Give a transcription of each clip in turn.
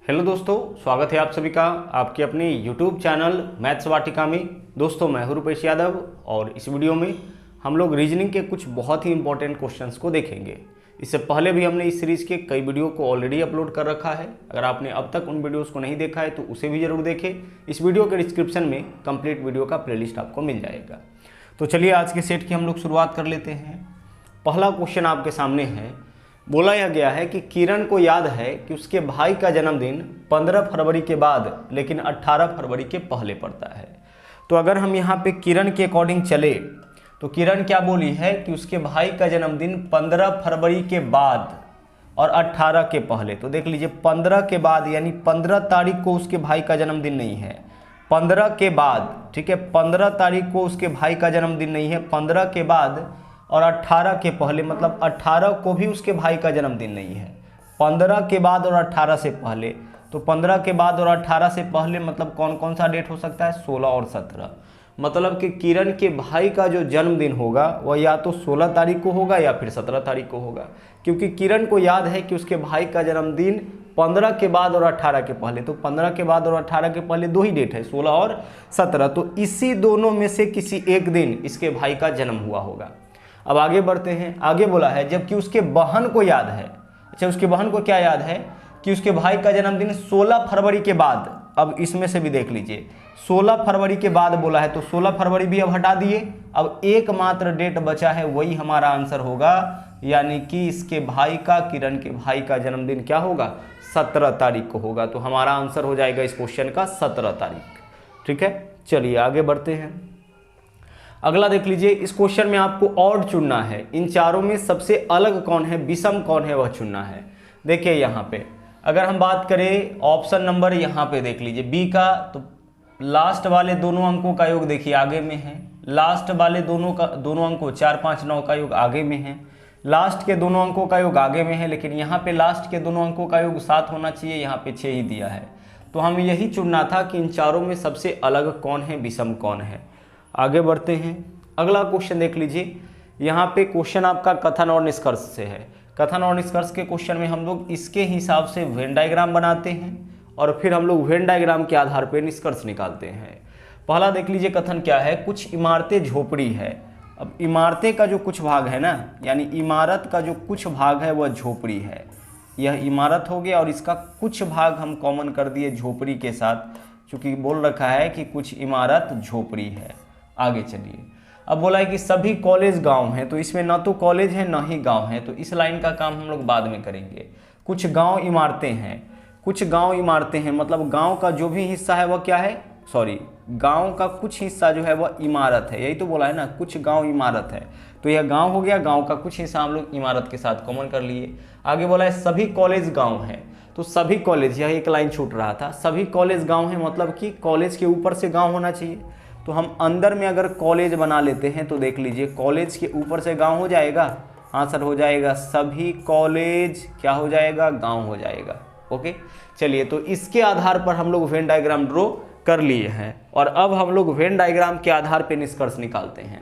Hello दोस्तों, स्वागत है आप सभी का आपके अपने YouTube चैनल मैथ्स वाटिका में। दोस्तों मैं हूं रुपेश यादव और इस वीडियो में हम लोग रीजनिंग के कुछ बहुत ही इंपॉर्टेंट क्वेश्चंस को देखेंगे। इससे पहले भी हमने इस सीरीज़ के कई वीडियो को ऑलरेडी अपलोड कर रखा है। अगर आपने अब तक उन वीडियोज़ को नहीं देखा है तो उसे भी ज़रूर देखें। इस वीडियो के डिस्क्रिप्शन में कंप्लीट वीडियो का प्लेलिस्ट आपको मिल जाएगा। तो चलिए आज के सेट की हम लोग शुरुआत कर लेते हैं। पहला क्वेश्चन आपके सामने है। बोला यह गया है कि किरण को याद है कि उसके भाई का जन्मदिन 15 फरवरी के बाद लेकिन 18 फरवरी के पहले पड़ता है। तो अगर हम यहाँ पे किरण के अकॉर्डिंग चले तो किरण क्या बोली है कि उसके भाई का जन्मदिन 15 फरवरी के बाद और 18 के पहले। तो देख लीजिए 15 के बाद यानी 15 तारीख को उसके भाई का जन्मदिन नहीं है, 15 के बाद, ठीक है। 15 तारीख को उसके भाई का जन्मदिन नहीं है, 15 के बाद और 18 के पहले, मतलब 18 को भी उसके भाई का जन्मदिन नहीं है। 15 के बाद और 18 से पहले, तो 15 के बाद और 18 से पहले मतलब कौन कौन सा डेट हो सकता है? 16 और 17। मतलब कि किरण के भाई का जो जन्मदिन होगा वह या तो 16 तारीख को होगा या फिर 17 तारीख को होगा, क्योंकि किरण को याद है कि उसके भाई का जन्मदिन 15 के बाद और 18 के पहले। तो 15 के बाद और 18 के पहले दो ही डेट है, 16 और 17। तो इसी दोनों में से किसी एक दिन इसके भाई का जन्म हुआ होगा। अब आगे बढ़ते हैं। आगे बोला है जबकि उसके बहन को याद है। अच्छा, उसके बहन को क्या याद है? कि उसके भाई का जन्मदिन 16 फरवरी के बाद। अब इसमें से भी देख लीजिए 16 फरवरी के बाद बोला है, तो 16 फरवरी भी अब हटा दिए। अब एकमात्र डेट बचा है, वही हमारा आंसर होगा, यानी कि इसके भाई का, किरण के भाई का जन्मदिन क्या होगा? 17 तारीख को होगा। तो हमारा आंसर हो जाएगा इस क्वेश्चन का 17 तारीख। ठीक है, चलिए आगे बढ़ते हैं। अगला देख लीजिए। इस क्वेश्चन में आपको ऑड चुनना है। इन चारों में सबसे अलग कौन है, विषम कौन है, वह चुनना है। देखिए यहाँ पे अगर हम बात करें ऑप्शन नंबर यहाँ पे देख लीजिए बी का, तो लास्ट वाले दोनों अंकों का योग देखिए आगे में है। लास्ट वाले दोनों अंकों 4, 5, 9 का योग आगे में है। लास्ट के दोनों अंकों का योग आगे में है, लेकिन यहाँ पे लास्ट के दोनों अंकों का योग 7 होना चाहिए, यहाँ पे 6 ही दिया है। तो हमें यही चुनना था कि इन चारों में सबसे अलग कौन है, विषम कौन है। आगे बढ़ते हैं। अगला क्वेश्चन देख लीजिए। यहाँ पे क्वेश्चन आपका कथन और निष्कर्ष से है। कथन और निष्कर्ष के क्वेश्चन में हम लोग इसके हिसाब से वेन डायग्राम बनाते हैं और फिर हम लोग वेन डायग्राम के आधार पर निष्कर्ष निकालते हैं। पहला देख लीजिए कथन क्या है। कुछ इमारतें झोपड़ी है। अब इमारतें का जो कुछ भाग है ना, यानी इमारत का जो कुछ भाग है वह झोपड़ी है। यह इमारत हो गया और इसका कुछ भाग हम कॉमन कर दिए झोपड़ी के साथ, चूँकि बोल रखा है कि कुछ इमारत झोपड़ी है। आगे चलिए। अब बोला है कि सभी कॉलेज गांव हैं, तो इसमें ना तो कॉलेज है ना ही गांव है, तो इस लाइन का काम हम लोग बाद में करेंगे। कुछ गांव इमारतें हैं। कुछ गांव इमारतें हैं मतलब गांव का जो भी हिस्सा है वह क्या है, गांव का कुछ हिस्सा जो है वह इमारत है। यही तो बोला है ना, कुछ गांव इमारत है, तो यह गांव हो गया। गांव का कुछ हिस्सा हम लोग इमारत के साथ कॉमन कर लिए। आगे बोला है सभी कॉलेज गाँव हैं, तो सभी कॉलेज, यह एक लाइन छूट रहा था। सभी कॉलेज गाँव है मतलब कि कॉलेज के ऊपर से गाँव होना चाहिए। तो हम अंदर में अगर कॉलेज बना लेते हैं तो देख लीजिए कॉलेज के ऊपर से गांव हो जाएगा। आंसर हो जाएगा सभी कॉलेज क्या हो जाएगा, गांव हो जाएगा। ओके, चलिए तो इसके आधार पर हम लोग वेन डायग्राम ड्रॉ कर लिए हैं और अब हम लोग वेन डायग्राम के आधार पर निष्कर्ष निकालते हैं।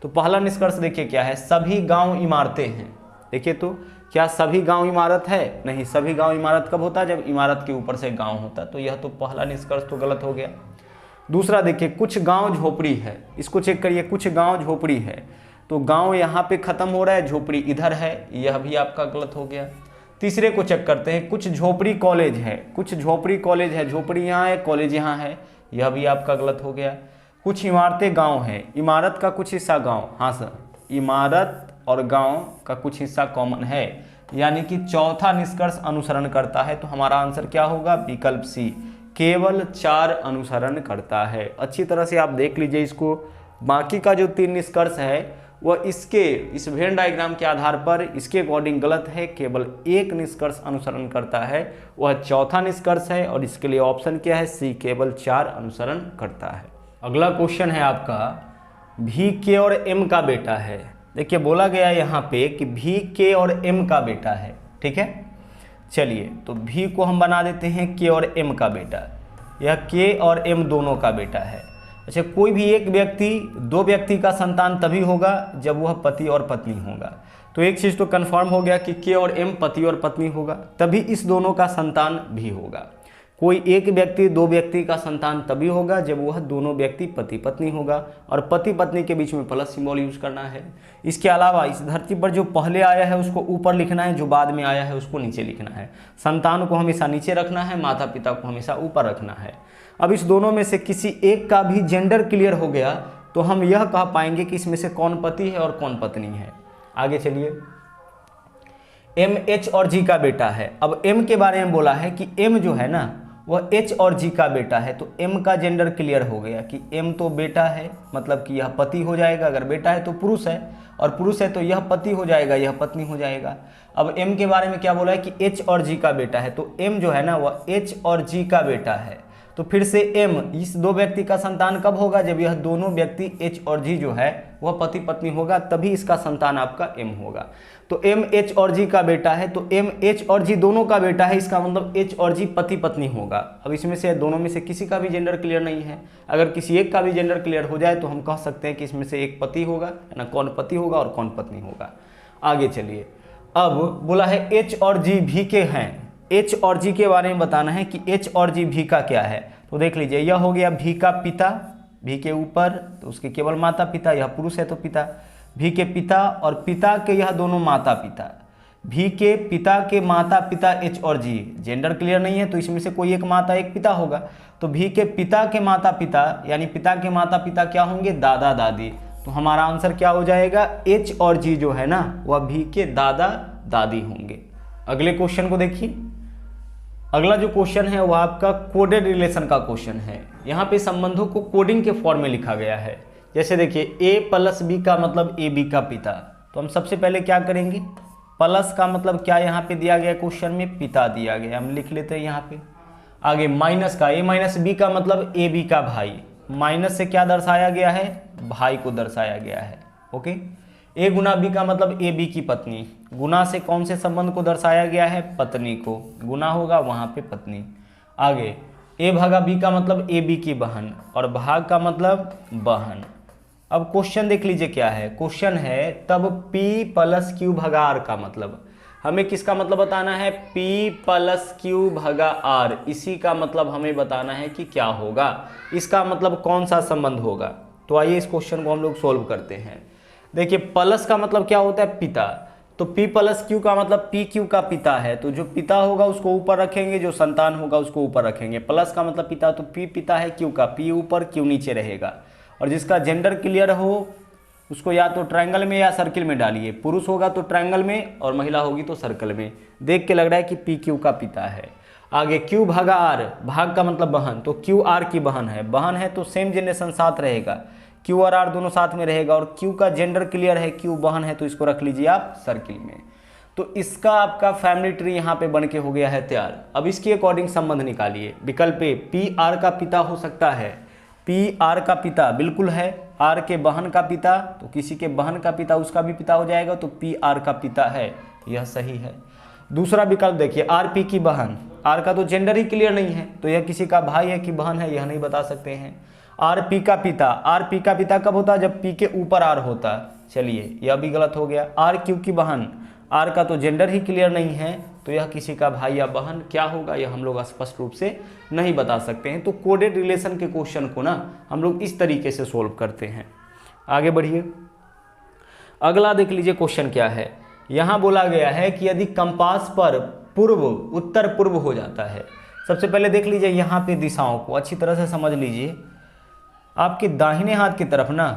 तो पहला निष्कर्ष देखिए क्या है, सभी गाँव इमारतें हैं। देखिए तो क्या सभी गाँव इमारत है? नहीं, सभी गाँव इमारत कब होता है? जब इमारत के ऊपर से गाँव होता। तो यह तो पहला निष्कर्ष तो गलत हो गया। दूसरा देखिए कुछ गांव झोपड़ी है। इसको चेक करिए, कुछ गांव झोपड़ी है, तो गांव यहाँ पे खत्म हो रहा है, झोपड़ी इधर है, यह भी आपका गलत हो गया। तीसरे को चेक करते हैं। कुछ झोपड़ी कॉलेज है। कुछ झोपड़ी कॉलेज है, झोपड़ी यहाँ है, कॉलेज यहाँ है, यह भी आपका गलत हो गया। कुछ इमारतें गाँव है। इमारत का कुछ हिस्सा गाँव, हाँ सर, इमारत और गाँव का कुछ हिस्सा कॉमन है, यानी कि चौथा निष्कर्ष अनुसरण करता है। तो हमारा आंसर क्या होगा? विकल्प सी, केवल 4 अनुसरण करता है। अच्छी तरह से आप देख लीजिए इसको। बाकी का जो 3 निष्कर्ष है वह इस वेन डायग्राम के आधार पर इसके अकॉर्डिंग गलत है। केवल एक निष्कर्ष अनुसरण करता है, वह चौथा निष्कर्ष है और इसके लिए ऑप्शन क्या है? सी, केवल 4 अनुसरण करता है। अगला क्वेश्चन है आपका भी के और एम का बेटा है। देखिए बोला गया यहाँ पे कि भी के और एम का बेटा है। ठीक है, चलिए तो भी को हम बना देते हैं के और एम का बेटा। यह के और एम दोनों का बेटा है। अच्छा, कोई भी एक व्यक्ति, दो व्यक्ति का संतान तभी होगा जब वह पति और पत्नी होगा। तो एक चीज़ तो कंफर्म हो गया कि के और एम पति और पत्नी होगा, तभी इस दोनों का संतान भी होगा। कोई एक व्यक्ति दो व्यक्ति का संतान तभी होगा जब वह दोनों व्यक्ति पति पत्नी होगा, और पति पत्नी के बीच में प्लस सिंबल यूज करना है। इसके अलावा इस धरती पर जो पहले आया है उसको ऊपर लिखना है, जो बाद में आया है उसको नीचे लिखना है। संतान को हमेशा नीचे रखना है, माता पिता को हमेशा ऊपर रखना है। अब इस दोनों में से किसी एक का भी जेंडर क्लियर हो गया तो हम यह कह पाएंगे कि इसमें से कौन पति है और कौन पत्नी है। आगे चलिए, एम एच और जी का बेटा है। अब एम के बारे में बोला है कि एम जो है ना वह एच और जी का बेटा है, तो एम का जेंडर क्लियर हो गया कि एम तो बेटा है, मतलब कि यह पति हो जाएगा। अगर बेटा है तो पुरुष है, और पुरुष है तो यह पति हो जाएगा, यह पत्नी हो जाएगा। अब एम के बारे में क्या बोला है कि एच और जी का बेटा है, तो एम जो है ना वह एच और जी का बेटा है। तो फिर से एम इस दो व्यक्ति का संतान कब होगा, जब यह दोनों व्यक्ति एच और जी जो है वह पति पत्नी होगा, तभी इसका संतान आपका एम होगा। तो एम एच और जी का बेटा है, तो एम एच और जी दोनों का बेटा है, इसका मतलब एच और जी पति पत्नी होगा। अब इसमें से दोनों में से किसी का भी जेंडर क्लियर नहीं है। अगर किसी एक का भी जेंडर क्लियर हो जाए तो हम कह सकते हैं कि इसमें से एक पति होगा, है ना, कौन पति होगा और कौन पत्नी होगा। आगे चलिए, अब बोला है एच और जी भी के हैं। एच और जी के बारे में बताना है कि एच और जी भी का क्या है। तो देख लीजिए, यह हो गया भी का पिता, भी के ऊपर तो उसके केवल माता पिता, यह पुरुष है तो पिता, भी के पिता और पिता के यह दोनों माता पिता। भी के पिता के माता पिता एच और जी, जेंडर क्लियर नहीं है तो इसमें से कोई एक माता एक पिता होगा। तो भी के पिता के माता पिता यानी पिता के माता पिता क्या होंगे, दादा दादी। तो हमारा आंसर क्या हो जाएगा, एच और जी जो है ना वह भी के दादा दादी होंगे। अगले क्वेश्चन को देखिए। अगला जो क्वेश्चन है वह आपका कोडेड रिलेशन का क्वेश्चन है। यहाँ पे संबंधों को कोडिंग के फॉर्म में लिखा गया है। जैसे देखिए, ए प्लस बी का मतलब ए बी का पिता। तो हम सबसे पहले क्या करेंगे, प्लस का मतलब क्या यहाँ पे दिया गया क्वेश्चन में, पिता दिया गया, हम लिख लेते हैं यहाँ पे। आगे माइनस का, ए माइनस बी का मतलब ए बी का भाई। माइनस से क्या दर्शाया गया है, भाई को दर्शाया गया है। ओके, ए गुना बी का मतलब ए बी की पत्नी। गुना से कौन से संबंध को दर्शाया गया है, पत्नी को। गुना होगा वहाँ पे पत्नी। आगे ए भागा बी का मतलब ए बी की बहन, और भाग का मतलब बहन। अब क्वेश्चन देख लीजिए क्या है, क्वेश्चन है तब P प्लस क्यू भागा आर का मतलब, हमें किसका मतलब बताना है, P प्लस क्यू भागा आर। इसी का मतलब हमें बताना है कि क्या होगा, इसका मतलब कौन सा संबंध होगा। तो आइए इस क्वेश्चन को हम लोग सोल्व करते हैं। देखिए, प्लस का मतलब क्या होता है, पिता। तो P प्लस क्यू का मतलब P क्यू का पिता है, तो जो पिता होगा उसको ऊपर रखेंगे, जो संतान होगा उसको ऊपर रखेंगे। प्लस का मतलब पिता, तो P पिता है क्यू का, P ऊपर क्यू नीचे रहेगा। और जिसका जेंडर क्लियर हो उसको या तो ट्रायंगल में या सर्किल में डालिए। पुरुष होगा तो ट्रायंगल में और महिला होगी तो सर्कल में। देख के लग रहा है कि P क्यू का पिता है। आगे Q भागा आर, भाग का मतलब बहन, तो Q आर की बहन है। बहन है तो सेम जनरेशन साथ रहेगा, Q और R दोनों साथ में रहेगा। और Q का जेंडर क्लियर है, Q बहन है, तो इसको रख लीजिए आप सर्किल में। तो इसका आपका फैमिली ट्री यहाँ पे बन के हो गया है तैयार। अब इसके अकॉर्डिंग संबंध निकालिए। विकल्प ए, P R का पिता हो सकता है। P R का पिता बिल्कुल है। R के बहन का पिता, तो किसी के बहन का पिता उसका भी पिता हो जाएगा, तो P R का पिता है, यह सही है। दूसरा विकल्प देखिए, R P की बहन। R का तो जेंडर ही क्लियर नहीं है, तो यह किसी का भाई है कि बहन है, यह नहीं बता सकते हैं। R P का पिता, R P का पिता कब होता है, जब P के ऊपर R होता। चलिए यह भी गलत हो गया। R Q की बहन, R का तो जेंडर ही क्लियर नहीं है, तो यह किसी का भाई या बहन क्या होगा, यह हम लोग स्पष्ट रूप से नहीं बता सकते हैं। तो कोडेड रिलेशन के क्वेश्चन को ना हम लोग इस तरीके से सोल्व करते हैं। आगे बढ़िए, अगला देख लीजिए क्वेश्चन क्या है। यहाँ बोला गया है कि यदि कंपास पर पूर्व उत्तर पूर्व हो जाता है। सबसे पहले देख लीजिए यहाँ पे दिशाओं को अच्छी तरह से समझ लीजिए। आपके दाहिने हाथ की तरफ ना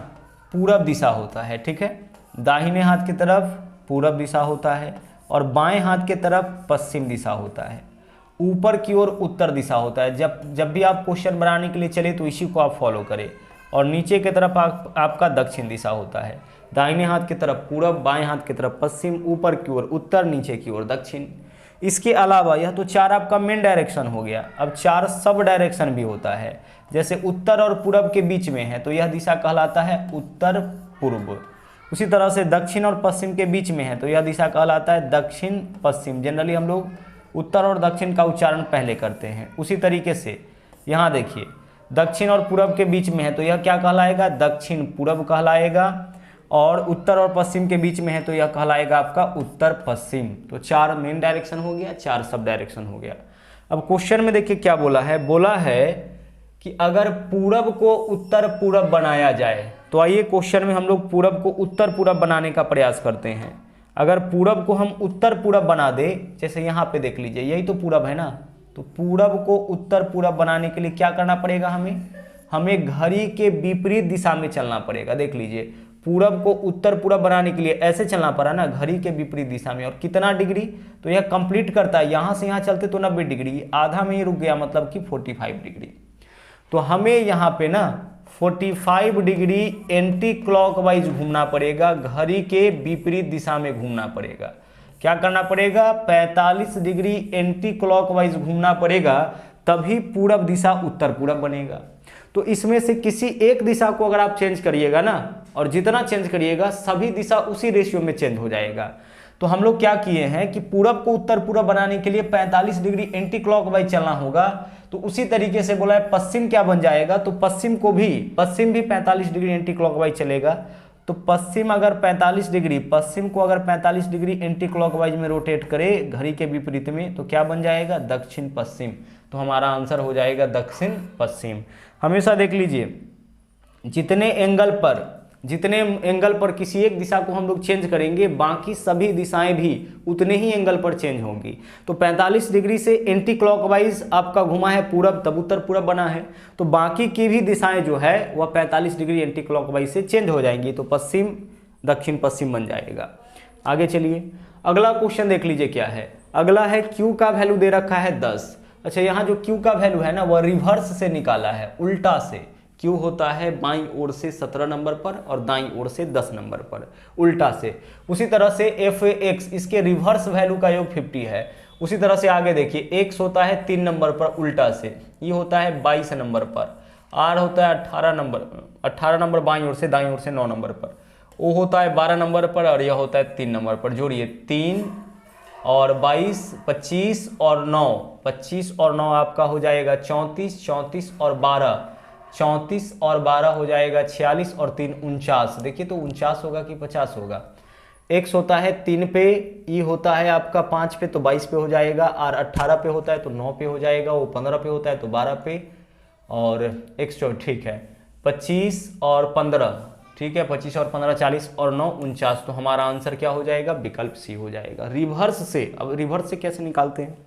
पूरब दिशा होता है, ठीक है, दाहिने हाथ की तरफ पूरब दिशा होता है, और बाएं हाथ की तरफ पश्चिम दिशा होता है। ऊपर की ओर उत्तर दिशा होता है। जब भी आप क्वेश्चन बनाने के लिए चले तो इसी को आप फॉलो करें। और नीचे की तरफ आपका दक्षिण दिशा होता है। दाहिने हाथ की तरफ पूरब, बाएं हाथ की तरफ पश्चिम, ऊपर की ओर उत्तर, नीचे की ओर दक्षिण। इसके अलावा यह तो 4 आपका मेन डायरेक्शन हो गया। अब 4 सब डायरेक्शन भी होता है। जैसे उत्तर और पूरब के बीच में है तो यह दिशा कहलाता है उत्तर पूर्व। उसी तरह से दक्षिण और पश्चिम के बीच में है तो यह दिशा कहलाता है दक्षिण पश्चिम। जनरली हम लोग उत्तर और दक्षिण का उच्चारण पहले करते हैं। उसी तरीके से यहाँ देखिए, दक्षिण और पूरब के बीच में है तो यह क्या कहलाएगा, दक्षिण पूरब कहलाएगा। और उत्तर और पश्चिम के बीच में है तो यह कहलाएगा आपका उत्तर पश्चिम। तो 4 मेन डायरेक्शन हो गया, 4 सब डायरेक्शन हो गया। अब क्वेश्चन में देखिए क्या बोला है कि अगर पूरब को उत्तर पूरब बनाया जाए, तो आइए क्वेश्चन में हम लोग पूरब को उत्तर पूरब बनाने का प्रयास करते हैं। अगर पूरब को हम उत्तर पूरब बना दे, जैसे यहाँ पे देख लीजिए यही तो पूरब है ना, तो पूरब को उत्तर पूरब बनाने के लिए क्या करना पड़ेगा, हमें घड़ी के विपरीत दिशा में चलना पड़ेगा। देख लीजिए पूरब को उत्तर पूरब बनाने के लिए ऐसे चलना पड़ा ना, घड़ी के विपरीत दिशा में, और कितना डिग्री, तो यह कंप्लीट करता है, यहाँ से यहाँ चलते तो 90 डिग्री, आधा में ही रुक गया, मतलब कि 45 डिग्री। तो हमें यहाँ पे ना 45 डिग्री एंटी क्लॉकवाइज घूमना पड़ेगा, घड़ी के विपरीत दिशा में घूमना पड़ेगा। क्या करना पड़ेगा, 45 डिग्री एंटी क्लॉकवाइज घूमना पड़ेगा, तभी पूरब दिशा उत्तर पूरब बनेगा। तो इसमें से किसी एक दिशा को अगर आप चेंज करिएगा ना, और जितना चेंज करिएगा सभी दिशा उसी रेशियो में चेंज हो जाएगा। तो हम लोग क्या किए हैं कि पूरब को उत्तर पूरब बनाने के लिए 45 डिग्री एंटी क्लॉकवाइज चलना होगा। तो उसी तरीके से बोला है पश्चिम क्या बन जाएगा, तो पश्चिम भी 45 डिग्री एंटी क्लॉकवाइज चलेगा। तो पश्चिम को अगर 45 डिग्री एंटी क्लॉकवाइज में रोटेट करे घड़ी के विपरीत में, तो क्या बन जाएगा, दक्षिण पश्चिम। तो हमारा आंसर हो जाएगा दक्षिण पश्चिम। हमेशा देख लीजिए जितने एंगल पर किसी एक दिशा को हम लोग चेंज करेंगे, बाकी सभी दिशाएं भी उतने ही एंगल पर चेंज होंगी। तो 45 डिग्री से एंटी क्लॉकवाइज आपका घुमा है पूरब, तब उत्तर पूरब बना है, तो बाकी की भी दिशाएं जो है वह 45 डिग्री एंटी क्लॉकवाइज से चेंज हो जाएंगी, तो पश्चिम दक्षिण पश्चिम बन जाएगा। आगे चलिए अगला क्वेश्चन देख लीजिए क्या है। अगला है Q का वैल्यू दे रखा है 10। अच्छा, यहाँ जो Q का वैल्यू है ना वह रिवर्स से निकाला है, उल्टा से। Q होता है बाईं ओर से 17 नंबर पर और दाईं ओर से 10 नंबर पर, उल्टा से। उसी तरह से F(x) इसके रिवर्स वैल्यू का योग 50 है। उसी तरह से आगे देखिए x होता है 3 नंबर पर उल्टा से, ये होता है 22 नंबर पर। R होता है 18 नंबर बाईं ओर से, दाईं ओर से 9 नंबर पर। O होता है 12 नंबर पर और यह होता है 3 नंबर पर। जोड़िए 3 और 22, 25 और 9, 25 और 9 आपका हो जाएगा 34, 34 और 12, 34 और 12 हो जाएगा 46 और 3 49। देखिए तो 49 होगा कि 50 होगा। x होता है 3 पे, e होता है आपका 5 पे तो 22 पे हो जाएगा, r 18 पे होता है तो 9 पे हो जाएगा, वो 15 पे होता है तो 12 पे, और x ठीक है 25 और 15, ठीक है 25 और 15 40 और 9 49। तो हमारा आंसर क्या हो जाएगा, विकल्प सी हो जाएगा। रिवर्स से, अब रिवर्स से कैसे निकालते हैं,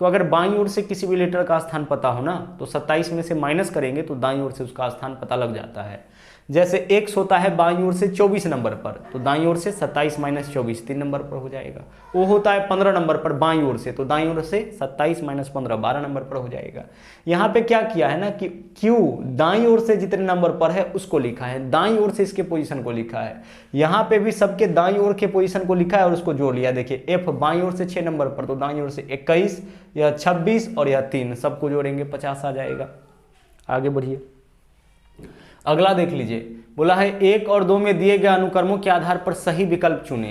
तो अगर बाईं ओर से किसी भी लेटर का स्थान पता हो ना, तो 27 में से माइनस करेंगे तो दाईं ओर से उसका स्थान पता लग जाता है। जैसे x होता है बाईं ओर से 24 नंबर पर, तो दाईं ओर से 27 माइनस 24 3 नंबर पर हो जाएगा। O होता है 15 नंबर पर बाईं ओर से, तो दाईं ओर से 27 माइनस 15 12 नंबर पर हो जाएगा। यहाँ पे क्या किया है ना कि Q दाईं ओर से जितने नंबर पर है उसको लिखा है, दाईं ओर से इसके पोजीशन को लिखा है। यहाँ पे भी सबके दाईं ओर के पोजीशन को लिखा है और उसको जोड़ लिया। देखिए F बाईं ओर से 6 नंबर पर, तो दाईं ओर से 21, यह 26 और यह 3, सबको जोड़ेंगे 50 आ जाएगा। आगे बढ़िए अगला देख लीजिए, बोला है 1 और 2 में दिए गए अनुक्रमों के आधार पर सही विकल्प चुने।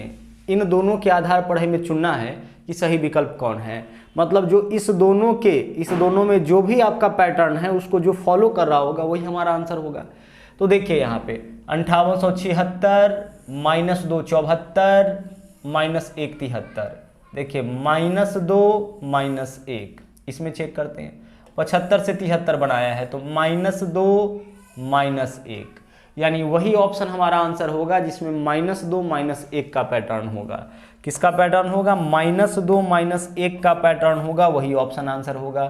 इन दोनों के आधार पर हमें चुनना है कि सही विकल्प कौन है। मतलब जो इस दोनों में जो भी आपका पैटर्न है उसको जो फॉलो कर रहा होगा वही हमारा आंसर होगा। तो देखिए यहाँ पे 5876 माइनस 2 74 माइनस 1 73। देखिए -2 -1, इसमें चेक करते हैं। 75 से 73 बनाया है तो -2 -1, यानी वही ऑप्शन हमारा आंसर होगा जिसमें -2 -1 का पैटर्न होगा। किसका पैटर्न होगा, -2 -1 का पैटर्न होगा, वही ऑप्शन आंसर होगा।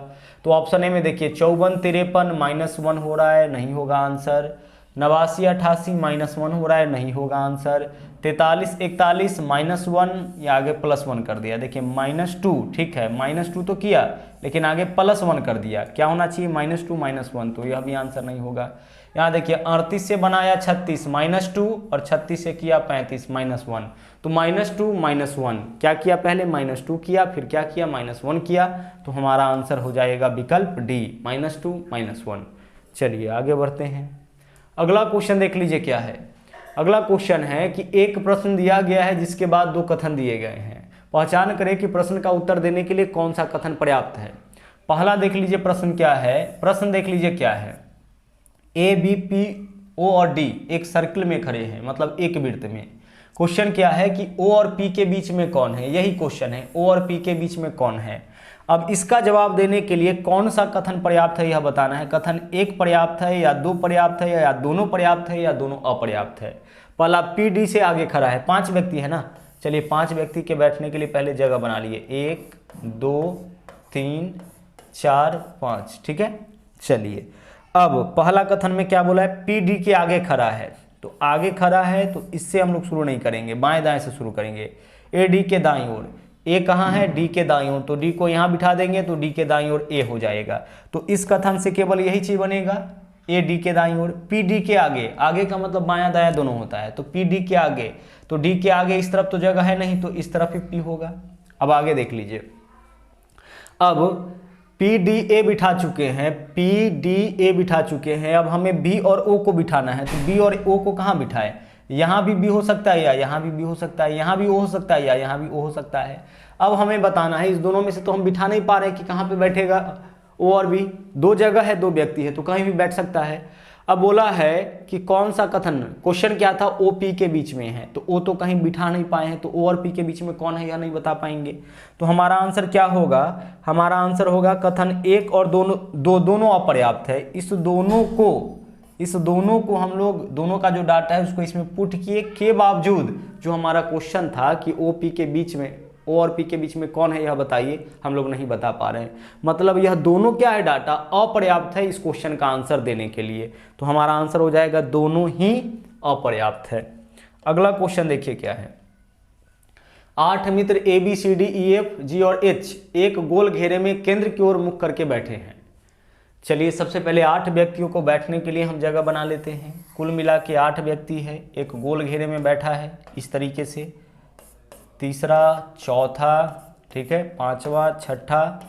तो ऑप्शन ए में देखिए 54 53 -1 हो रहा है, नहीं होगा आंसर। 89 88 -1 हो रहा है, नहीं होगा आंसर। 43 41 -1, या आगे +1 कर दिया। देखिए -2, ठीक है -2 तो किया लेकिन आगे +1 कर दिया, क्या होना चाहिए -2 -1, तो यह भी आंसर नहीं होगा। यहाँ देखिए 38 से बनाया 36 -2 और 36 से किया 35 -1, तो -2 -1 क्या किया, पहले -2 किया फिर क्या किया -1 किया, तो हमारा आंसर हो जाएगा विकल्प डी -2 -1। चलिए आगे बढ़ते हैं। अगला क्वेश्चन देख लीजिए क्या है। अगला क्वेश्चन है कि एक प्रश्न दिया गया है जिसके बाद 2 कथन दिए गए हैं। पहचान करें कि प्रश्न का उत्तर देने के लिए कौन सा कथन पर्याप्त है। पहला देख लीजिए प्रश्न क्या है। प्रश्न देख लीजिए क्या है, ए बी पी ओ और डी एक सर्कल में खड़े हैं, मतलब एक वृत्त में। क्वेश्चन क्या है कि ओ और पी के बीच में कौन है, यही क्वेश्चन है, ओ और पी के बीच में कौन है। अब इसका जवाब देने के लिए कौन सा कथन पर्याप्त है यह बताना है। कथन एक पर्याप्त है या दो पर्याप्त है या दोनों पर्याप्त है या दोनों अपर्याप्त है। पहला पी डी से आगे खड़ा है, 5 व्यक्ति है ना, चलिए 5 व्यक्ति के बैठने के लिए पहले जगह बना लिए, 1 2 3 4 5, ठीक है। चलिए अब पहला कथन में क्या बोला है, पी डी के आगे खड़ा है, तो आगे खड़ा है तो इससे हम लोग शुरू नहीं करेंगे, बाएं दाएं से शुरू करेंगे। ए डी के दाईं ओर, ए कहाँ है, डी के दाईं ओर, तो डी को यहाँ बिठा देंगे तो डी के दाईं ओर ए हो जाएगा। तो इस कथन से केवल यही चीज बनेगा, ए डी के दाईं ओर। पी डी के आगे, आगे का मतलब बायां दायां दोनों होता है, तो पी डी के आगे, तो डी के आगे इस तरफ तो जगह है नहीं, तो इस तरफ ही पी होगा। अब आगे देख लीजिए, अब पी डी ए बिठा चुके हैं, पी डी ए बिठा चुके हैं, अब हमें बी और ओ को बिठाना है, तो बी और ओ को कहाँ बिठाएं, यहाँ भी बी हो सकता है या यहाँ भी बी हो सकता है, यहाँ भी ओ हो सकता है या यहाँ भी ओ हो सकता है। अब हमें बताना है इस दोनों में से तो हम बिठा नहीं पा रहे हैं कि कहाँ पे बैठेगा ओ और बी, 2 जगह है 2 व्यक्ति है तो कहीं भी बैठ सकता है। अब बोला है कि कौन सा कथन, क्वेश्चन क्या था, ओ पी के बीच में है, तो ओ तो कहीं बिठा नहीं पाए हैं, तो ओ और पी के बीच में कौन है यह नहीं बता पाएंगे। तो हमारा आंसर क्या होगा, हमारा आंसर होगा कथन एक और दोनों अपर्याप्त है। इस दोनों को हम लोग, दोनों का जो डाटा है उसको इसमें पुट किए के बावजूद, जो हमारा क्वेश्चन था कि ओ पी के बीच में, ओ और पी के बीच में कौन है यह बताइए, हम लोग नहीं बता पा रहे हैं। मतलब यह दोनों क्या है, डाटा अपर्याप्त है इस क्वेश्चन का आंसर देने के लिए। तो हमारा आंसर हो जाएगा दोनों ही अपर्याप्त है। अगला क्वेश्चन देखिए क्या है, 8 मित्र A B C D E F G और एच एक गोल घेरे में केंद्र की ओर मुख करके बैठे हैं। चलिए सबसे पहले 8 व्यक्तियों को बैठने के लिए हम जगह बना लेते हैं। कुल मिला के 8 व्यक्ति है, एक गोल घेरे में बैठा है इस तरीके से, तीसरा, चौथा, ठीक है, 5वां, 6ठा,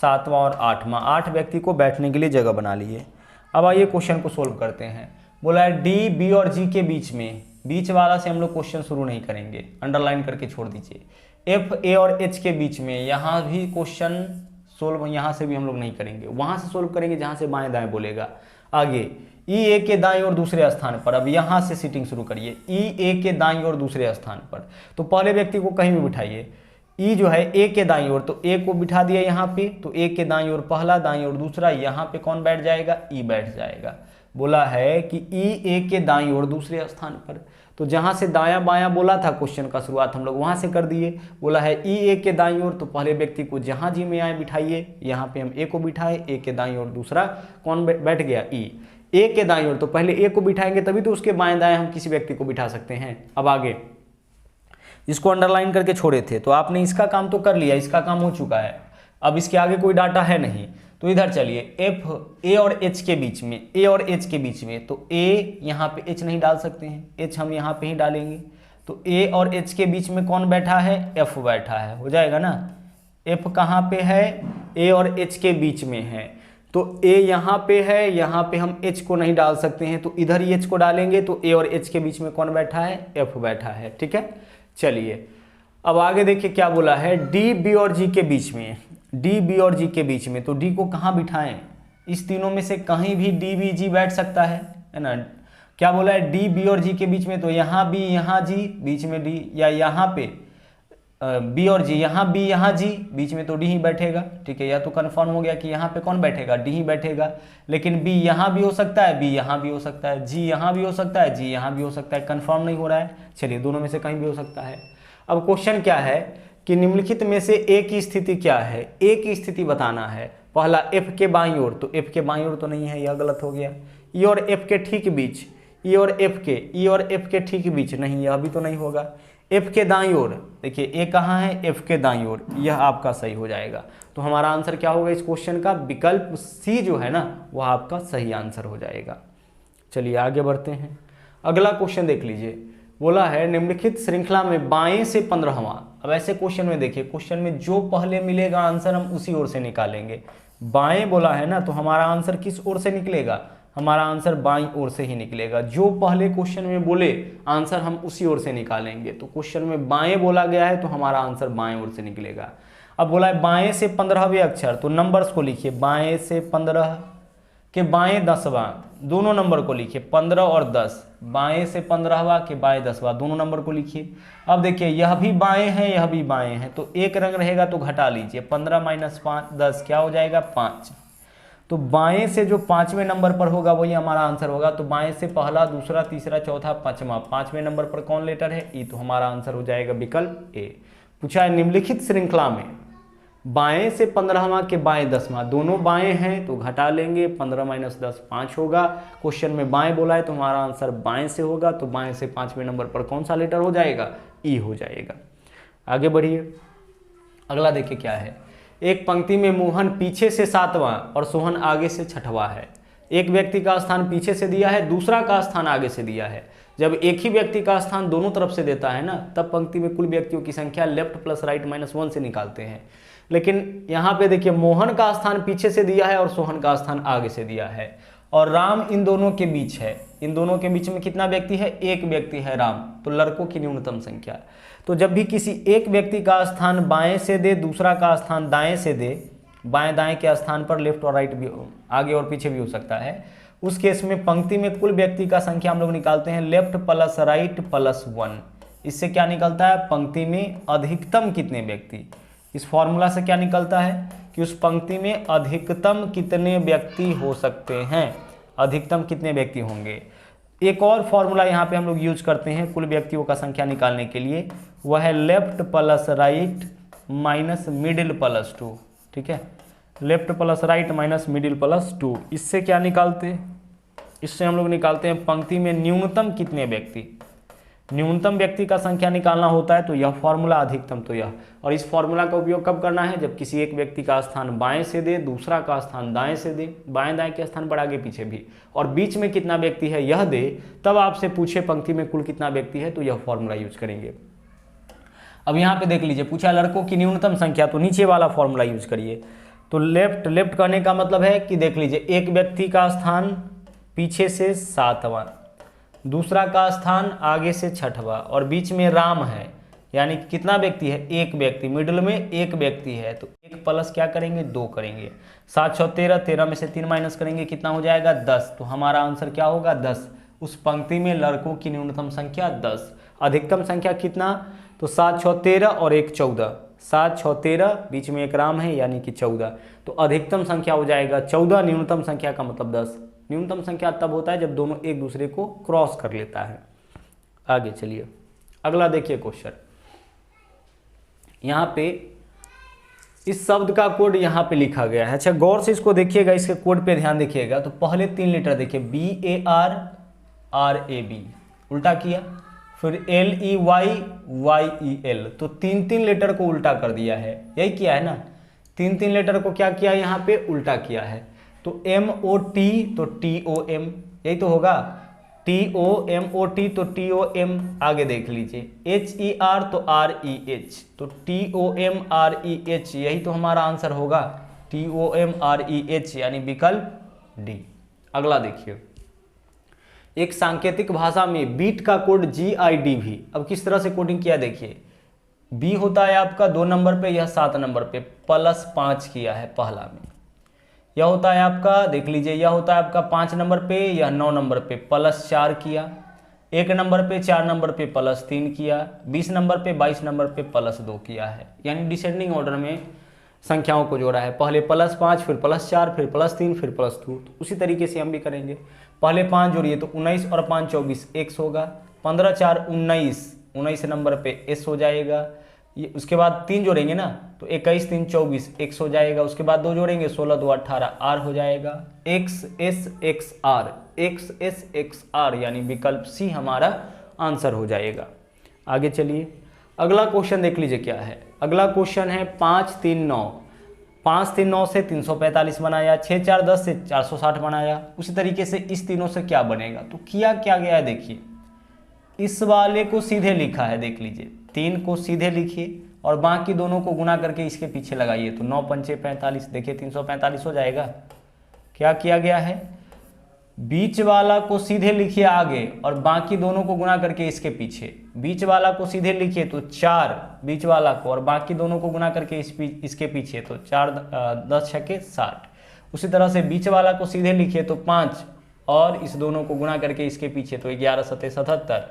7वां और 8वां, 8 व्यक्ति को बैठने के लिए जगह बना लिए। अब आइए क्वेश्चन को सोल्व करते हैं। बोला है डी बी और जी के बीच में, बीच वाला से हम लोग क्वेश्चन शुरू नहीं करेंगे, अंडरलाइन करके छोड़ दीजिए। एफ ए और एच के बीच में, यहाँ भी क्वेश्चन सोल्व यहाँ से भी हम लोग नहीं करेंगे, वहाँ से सोल्व करेंगे जहाँ से बाएं दाएं बोलेगा। आगे ई ए के दाईं और दूसरे स्थान पर, अब यहाँ से सीटिंग शुरू करिए, ई ए के दाईं और दूसरे स्थान पर, तो पहले व्यक्ति को कहीं भी बिठाइए। ई जो है ए के दाईं ओर, तो ए को बिठा दिया यहाँ पे, तो ए के दाईं ओर पहला, दाईं ओर दूसरा, यहाँ पे कौन बैठ जाएगा, ई बैठ जाएगा। बोला है कि ई ए के दाईं ओर दूसरे स्थान पर, तो जहाँ से दायां बायां बोला था क्वेश्चन का शुरुआत हम लोग वहाँ से कर दिए। बोला है ई ए के दाईं ओर, तो पहले व्यक्ति को जहाँ जी में आए बिठाइए, यहाँ पे हम ए को बिठाए, ए के दाईं ओर दूसरा कौन बैठ गया, ई। ए के दाईं ओर, तो पहले ए को बिठाएंगे तभी तो उसके बाएं दाएं हम किसी व्यक्ति को बिठा सकते हैं। अब आगे इसको अंडरलाइन करके छोड़े थे, तो आपने इसका काम तो कर लिया, इसका काम हो चुका है। अब इसके आगे कोई डाटा है नहीं, तो इधर चलिए, एफ ए और एच के बीच में, ए और एच के बीच में, तो ए यहाँ पे एच नहीं डाल सकते हैं, एच हम यहाँ पे ही डालेंगे। तो ए और एच के बीच में कौन बैठा है, एफ बैठा है, हो जाएगा ना। एफ कहाँ पे है, ए और एच के बीच में है, तो ए यहाँ पे है, यहाँ पे हम एच को नहीं डाल सकते हैं, तो इधर ही एच को डालेंगे, तो ए और एच के बीच में कौन बैठा है, एफ बैठा है, ठीक है। चलिए अब आगे देखिए क्या बोला है, डी बी और जी के बीच में, डी बी और जी के बीच में, तो डी को कहाँ बिठाएं, इस तीनों में से कहीं भी डी बी जी बैठ सकता है ना। क्या बोला है, डी बी और जी के बीच में, तो यहाँ बी यहाँ जी, बीच में डी, या यहाँ पे बी और जी, यहाँ बी यहाँ जी, बीच में तो डी ही बैठेगा, ठीक है। या तो कंफर्म हो गया कि यहाँ पे कौन बैठेगा, डी ही बैठेगा, लेकिन बी यहाँ भी हो सकता है, बी यहाँ भी हो सकता है, जी यहाँ भी हो सकता है, जी यहाँ भी हो सकता है, कंफर्म नहीं हो रहा है। चलिए दोनों में से कहीं भी हो सकता है। अब क्वेश्चन क्या है कि निम्नलिखित में से ए की स्थिति क्या है, ए की स्थिति बताना है। पहला एफ के बाईं ओर, तो एफ के बाईं ओर तो नहीं है, यह गलत हो गया। ई और एफ के ठीक बीच, ई और एफ के, ई और एफ के ठीक बीच, नहीं यह भी तो नहीं होगा। एफ के दाईं ओर, देखिए ए कहाँ है, एफ के दाईं ओर, यह आपका सही हो जाएगा। तो हमारा आंसर क्या होगा इस क्वेश्चन का, विकल्प सी जो है ना वह आपका सही आंसर हो जाएगा। चलिए आगे बढ़ते हैं, अगला क्वेश्चन देख लीजिए। बोला है निम्नलिखित श्रृंखला में बाएं से 15वां, अब ऐसे क्वेश्चन में देखिए, क्वेश्चन में जो पहले मिलेगा आंसर हम उसी ओर से निकालेंगे। बाएं बोला है ना, तो हमारा आंसर किस ओर से निकलेगा, हमारा आंसर बाईं ओर से ही निकलेगा। जो पहले क्वेश्चन में बोले आंसर हम उसी ओर से निकालेंगे। तो क्वेश्चन में बाएं बोला गया है तो हमारा आंसर बाएं ओर से निकलेगा। अब बोला है बाएं से 15वें अक्षर, तो नंबर्स को लिखिए, बाएं से 15, के बाएं 10वां, दोनों नंबर को लिखिए, 15 और 10, बाएं से 15वां के बाएं 10वां, दोनों नंबर को लिखिए। अब देखिए यह भी बाएं है, यह भी बाएं है, तो एक रंग रहेगा तो घटा लीजिए, 15 माइनस 5 10 क्या हो जाएगा 5। तो बाएं से जो 5वें नंबर पर होगा वही हमारा आंसर होगा। तो बाएं से पहला, दूसरा, तीसरा, चौथा, पांचवा, 5वें नंबर पर कौन लेटर है, ई, तो हमारा आंसर हो जाएगा विकल्प ए। पूछा है निम्नलिखित श्रृंखला में बाएं से 15वां के बाएं 10वां, दोनों बाएं हैं तो घटा लेंगे, 15 माइनस 10 5 होगा। क्वेश्चन में बाएं बोला है तो हमारा आंसर बाएं से होगा, तो बाएं से 5वें नंबर पर कौन सा लेटर हो जाएगा, ई हो जाएगा। आगे बढ़िए, अगला देखिए क्या है। एक पंक्ति में मोहन पीछे से 7वां और सोहन आगे से 6वां है। एक व्यक्ति का स्थान पीछे से दिया है, दूसरा का स्थान आगे से दिया है। जब एक ही व्यक्ति का स्थान दोनों तरफ से देता है ना, तब पंक्ति में कुल व्यक्तियों की संख्या लेफ्ट प्लस राइट माइनस 1 से निकालते हैं। लेकिन यहाँ पे देखिए मोहन का स्थान पीछे से दिया है और सोहन का स्थान आगे से दिया है, और राम इन दोनों के बीच है। इन दोनों के बीच में कितना व्यक्ति है, एक व्यक्ति है राम, तो लड़कों की न्यूनतम संख्या। तो जब भी किसी एक व्यक्ति का स्थान बाएं से दे, दूसरा का स्थान दाएं से दे, बाएं दाएं के स्थान पर लेफ्ट और राइट भी, आगे और पीछे भी हो सकता है, उस केस में पंक्ति में कुल व्यक्ति का संख्या हम लोग निकालते हैं लेफ्ट प्लस राइट प्लस 1। इससे क्या निकलता है, पंक्ति में अधिकतम कितने व्यक्ति। इस फॉर्मूला से क्या निकलता है कि उस पंक्ति में अधिकतम कितने व्यक्ति हो सकते हैं, अधिकतम कितने व्यक्ति होंगे। एक और फॉर्मूला यहाँ पे हम लोग यूज करते हैं कुल व्यक्तियों का संख्या निकालने के लिए, वह है left plus right minus middle plus 2। ठीक है, left plus right minus middle plus 2। इससे क्या निकालते हैं, इससे हम लोग निकालते हैं पंक्ति में न्यूनतम कितने व्यक्ति। न्यूनतम व्यक्ति का संख्या निकालना होता है तो यह फॉर्मूला, अधिकतम तो यह। और इस फॉर्मूला का उपयोग कब करना है, जब किसी एक व्यक्ति का स्थान बाएं से दे, दूसरा का स्थान दाएं से दे, बाएं दाएं के स्थान पर आगे पीछे भी, और बीच में कितना व्यक्ति है यह दे, तब आपसे पूछे पंक्ति में कुल कितना व्यक्ति है, तो यह फॉर्मूला यूज करेंगे। अब यहाँ पे देख लीजिए, पूछा लड़कों की न्यूनतम संख्या, तो नीचे वाला फॉर्मूला यूज करिए। तो लेफ्ट लेफ्ट करने का मतलब है कि देख लीजिए एक व्यक्ति का स्थान पीछे से 7वां, दूसरा का स्थान आगे से 6वां, और बीच में राम है, यानी कितना व्यक्ति है, एक व्यक्ति, मिडिल में एक व्यक्ति है, तो एक प्लस क्या करेंगे, 2 करेंगे। 7 6 13, 13 में से 3 माइनस करेंगे, कितना हो जाएगा 10। तो हमारा आंसर क्या होगा 10। उस पंक्ति में लड़कों की न्यूनतम संख्या 10। अधिकतम संख्या कितना, तो 7 6 13 और 1 14, 7 6 13, बीच में एक राम है यानी कि 14, तो अधिकतम संख्या हो जाएगा 14। न्यूनतम संख्या का मतलब 10। न्यूनतम संख्या तब होता है जब दोनों एक दूसरे को क्रॉस कर लेता है। आगे चलिए, अगला देखिए क्वेश्चन। यहाँ पे इस शब्द का कोड यहाँ पे लिखा गया है। अच्छा गौर से इसको देखिएगा, इसके कोड पे ध्यान देखिएगा। तो पहले 3 लेटर देखिए, BAR RAB, उल्टा किया, फिर LEYYEL, तो 3 लेटर को उल्टा कर दिया है, यही किया है ना। 3 लेटर को क्या किया, यहाँ पे उल्टा किया है। तो MOT तो TOM, यही तो होगा। TOMOT तो TOM, आगे देख लीजिए। HER तो REH, तो TOMREH, यही तो हमारा आंसर होगा, TOMREH, यानी विकल्प डी। अगला देखिए, एक सांकेतिक भाषा में बीट का कोड GID भी। अब किस तरह से कोडिंग किया देखिए, B होता है आपका 2 नंबर पे, यह 7 नंबर पे, +5 किया है पहला में। यह होता है आपका, देख लीजिए, यह होता है आपका 5 नंबर पे, यह 9 नंबर पे +4 किया। 1 नंबर पे 4 नंबर पे +3 किया। 20 नंबर पे 22 नंबर पे +2 किया है, यानी डिसेंडिंग ऑर्डर में संख्याओं को जोड़ा है। पहले +5, फिर +4, फिर +3, फिर +2। तो उसी तरीके से हम भी करेंगे। पहले 5 जोड़िए तो 19 और 5 24, X होगा। 15 4 19, 19 नंबर पे S हो जाएगा। ये उसके बाद 3 जोड़ेंगे ना, तो 21 3 24, X हो जाएगा। उसके बाद 2 जोड़ेंगे, 16 2 18, R हो जाएगा। XSXR, XSXR, यानी विकल्प सी हमारा आंसर हो जाएगा। आगे चलिए, अगला क्वेश्चन देख लीजिए क्या है। अगला क्वेश्चन है 5 3 9। 5 3 9 से 345 बनाया, 6 4 10 से 460 बनाया। उसी तरीके से इस तीनों से क्या बनेगा, तो किया क्या गया है देखिए। इस वाले को सीधे लिखा है, देख लीजिए, 3 को सीधे लिखिए और बाकी दोनों को गुना करके इसके पीछे लगाइए, तो 9 पंचे 45, देखिए 345 हो जाएगा। क्या किया गया है, बीच वाला को सीधे लिखिए आगे और बाकी दोनों को गुना करके इसके पीछे। बीच वाला को सीधे लिखिए तो 4 बीच वाला को, और बाकी दोनों को गुना करके इसके पीछे, तो 4 10 6 60। उसी तरह से बीच वाला को सीधे लिखिए तो 5 और इस दोनों को गुणा करके इसके पीछे तो 11 सत्ते 77,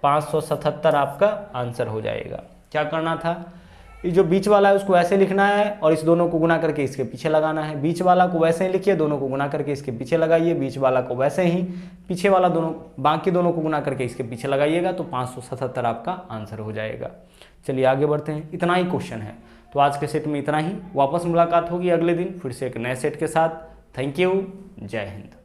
577 आपका आंसर हो जाएगा। क्या करना था, ये जो बीच वाला है उसको ऐसे लिखना है और इस दोनों को गुणा करके इसके पीछे लगाना है। बीच वाला को वैसे ही लिखिए, दोनों को गुणा करके इसके पीछे लगाइए। बीच वाला को वैसे ही, पीछे वाला दोनों, बाकी दोनों को गुणा करके इसके पीछे लगाइएगा तो 577 आपका आंसर हो जाएगा। चलिए आगे बढ़ते हैं, इतना ही क्वेश्चन है। तो आज के सेट में इतना ही, वापस मुलाकात होगी अगले दिन फिर से एक नए सेट के साथ। थैंक यू, जय हिंद।